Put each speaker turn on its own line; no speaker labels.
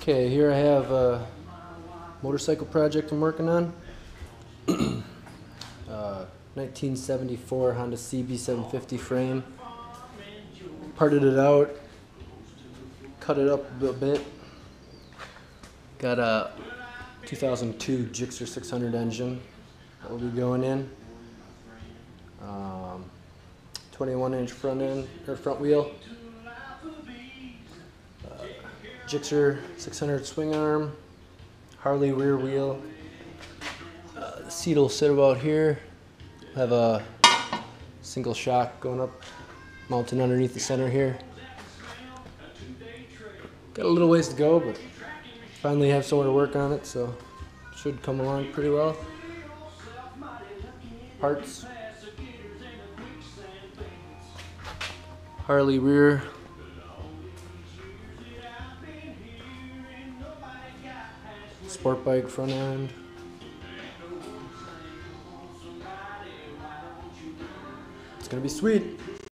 Okay, here I have a motorcycle project I'm working on. 1974 Honda CB750 frame. Parted it out, cut it up a bit. Got a 2002 GSXR 600 engine that will be going in. 21-inch front end or front wheel. GSXR 600 swing arm. Harley rear wheel. The seat will sit about here. Have a single shock going up, mounted underneath the center here. Got a little ways to go, but finally have somewhere to work on it, so should come along pretty well. Parts. Harley rear. Sport bike front end. It's gonna be sweet.